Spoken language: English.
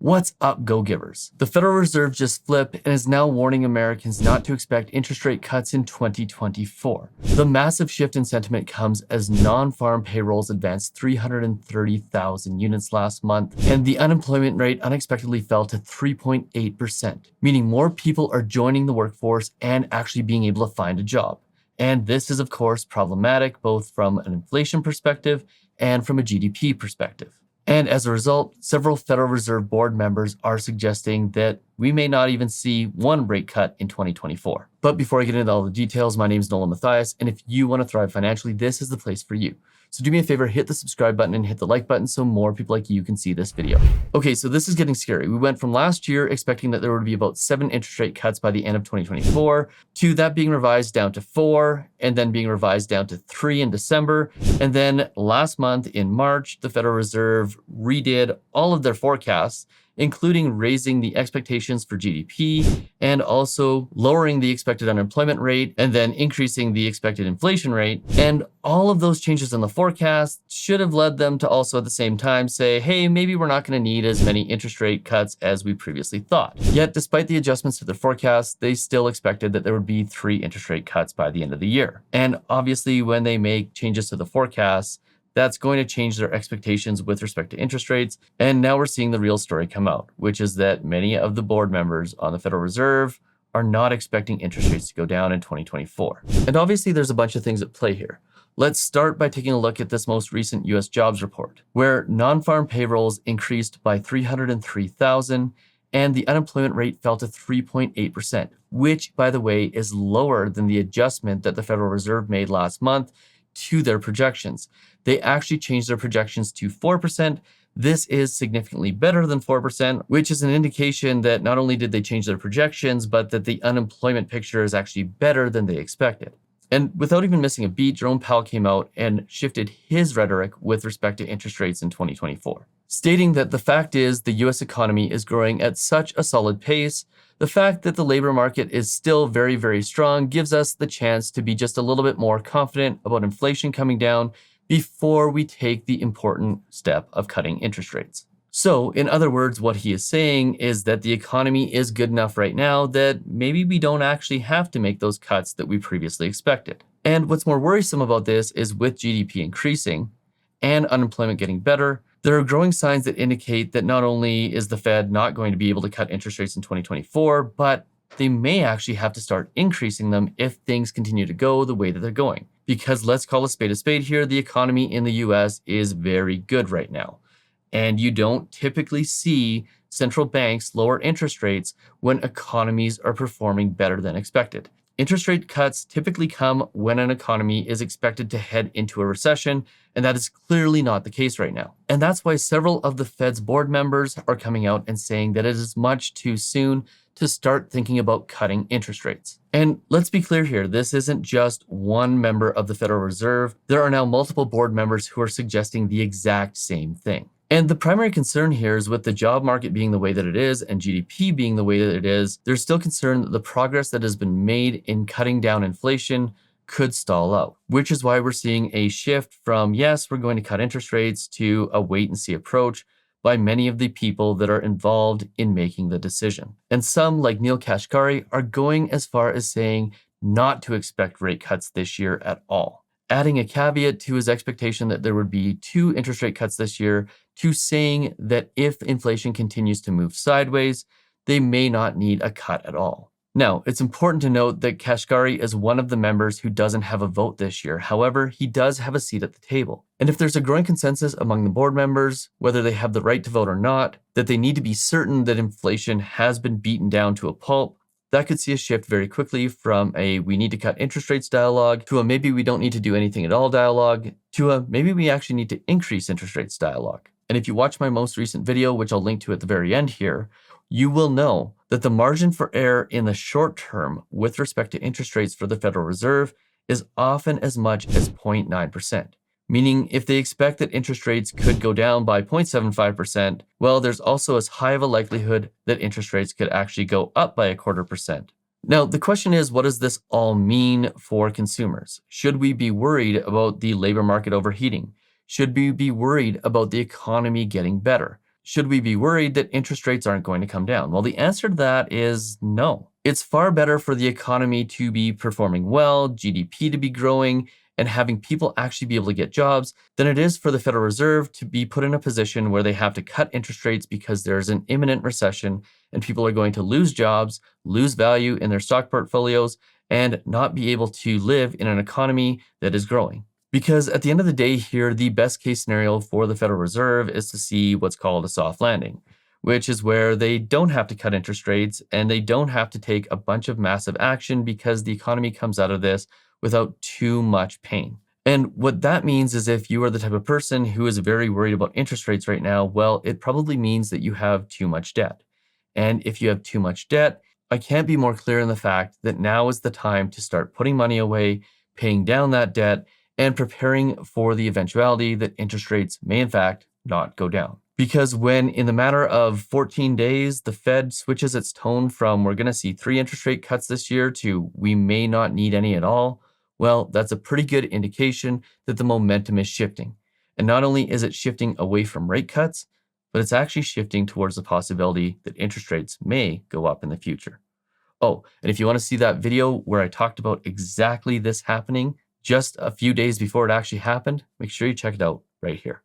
What's up, go-givers? The Federal Reserve just flipped and is now warning Americans not to expect interest rate cuts in 2024. The massive shift in sentiment comes as non-farm payrolls advanced 330,000 units last month, and the unemployment rate unexpectedly fell to 3.8%, meaning more people are joining the workforce and actually being able to find a job. And this is, of course, problematic both from an inflation perspective and from a GDP perspective. And as a result, several Federal Reserve Board members are suggesting that we may not even see one rate cut in 2024. But before I get into all the details, my name is Nolan Matthias, and if you want to thrive financially, this is the place for you. So do me a favor, hit the subscribe button and hit the like button so more people like you can see this video. Okay, so this is getting scary. We went from last year expecting that there would be about 7 interest rate cuts by the end of 2024 to that being revised down to 4 and then being revised down to 3 in December. And then last month in March, the Federal Reserve redid all of their forecasts, including raising the expectations for GDP and also lowering the expected unemployment rate and then increasing the expected inflation rate. And all of those changes in the forecast should have led them to also at the same time say, hey, maybe we're not going to need as many interest rate cuts as we previously thought. Yet, despite the adjustments to their forecast, they still expected that there would be 3 interest rate cuts by the end of the year. And obviously, when they make changes to the forecast, that's going to change their expectations with respect to interest rates. And now we're seeing the real story come out, which is that many of the board members on the Federal Reserve are not expecting interest rates to go down in 2024. And obviously there's a bunch of things at play here. Let's start by taking a look at this most recent US jobs report, where non-farm payrolls increased by 303,000 and the unemployment rate fell to 3.8%, which, by the way, is lower than the adjustment that the Federal Reserve made last month to their projections. They actually changed their projections to 4%. This is significantly better than 4%, which is an indication that not only did they change their projections, but that the unemployment picture is actually better than they expected. And without even missing a beat, Jerome Powell came out and shifted his rhetoric with respect to interest rates in 2024, stating that the fact is the US economy is growing at such a solid pace. The fact that the labor market is still very, very strong gives us the chance to be just a little bit more confident about inflation coming down before we take the important step of cutting interest rates. So, in other words, what he is saying is that the economy is good enough right now that maybe we don't actually have to make those cuts that we previously expected. And what's more worrisome about this is with GDP increasing and unemployment getting better, there are growing signs that indicate that not only is the Fed not going to be able to cut interest rates in 2024, but they may actually have to start increasing them if things continue to go the way that they're going. Because let's call a spade here, the economy in the US is very good right now. And you don't typically see central banks lower interest rates when economies are performing better than expected. Interest rate cuts typically come when an economy is expected to head into a recession, and that is clearly not the case right now. And that's why several of the Fed's board members are coming out and saying that it is much too soon to start thinking about cutting interest rates. And let's be clear here, this isn't just one member of the Federal Reserve. There are now multiple board members who are suggesting the exact same thing. And the primary concern here is with the job market being the way that it is and GDP being the way that it is, there's still concern that the progress that has been made in cutting down inflation could stall out, which is why we're seeing a shift from, yes, we're going to cut interest rates to a wait and see approach by many of the people that are involved in making the decision. And some, like Neel Kashkari, are going as far as saying not to expect rate cuts this year at all, adding a caveat to his expectation that there would be 2 interest rate cuts this year to saying that if inflation continues to move sideways, they may not need a cut at all. Now, it's important to note that Kashkari is one of the members who doesn't have a vote this year. However, he does have a seat at the table. And if there's a growing consensus among the board members, whether they have the right to vote or not, that they need to be certain that inflation has been beaten down to a pulp, that could see a shift very quickly from a we need to cut interest rates dialogue to a maybe we don't need to do anything at all dialogue to a maybe we actually need to increase interest rates dialogue. And if you watch my most recent video, which I'll link to at the very end here, you will know that the margin for error in the short term with respect to interest rates for the Federal Reserve is often as much as 0.9%. Meaning if they expect that interest rates could go down by 0.75%, well, there's also as high of a likelihood that interest rates could actually go up by 0.25%. Now, the question is, what does this all mean for consumers? Should we be worried about the labor market overheating? Should we be worried about the economy getting better? should we be worried that interest rates aren't going to come down? Well, the answer to that is no. It's far better for the economy to be performing well, GDP to be growing, and having people actually be able to get jobs than it is for the Federal Reserve to be put in a position where they have to cut interest rates because there's an imminent recession and people are going to lose jobs, lose value in their stock portfolios, and not be able to live in an economy that is growing. Because at the end of the day here, the best case scenario for the Federal Reserve is to see what's called a soft landing, which is where they don't have to cut interest rates and they don't have to take a bunch of massive action because the economy comes out of this without too much pain. And what that means is if you are the type of person who is very worried about interest rates right now, well, it probably means that you have too much debt. And if you have too much debt, I can't be more clear in the fact that now is the time to start putting money away, paying down that debt, and preparing for the eventuality that interest rates may in fact not go down. Because when in the matter of 14 days, the Fed switches its tone from we're going to see 3 interest rate cuts this year to we may not need any at all, well, that's a pretty good indication that the momentum is shifting. And not only is it shifting away from rate cuts, but it's actually shifting towards the possibility that interest rates may go up in the future. Oh, and if you want to see that video where I talked about exactly this happening just a few days before it actually happened, make sure you check it out right here.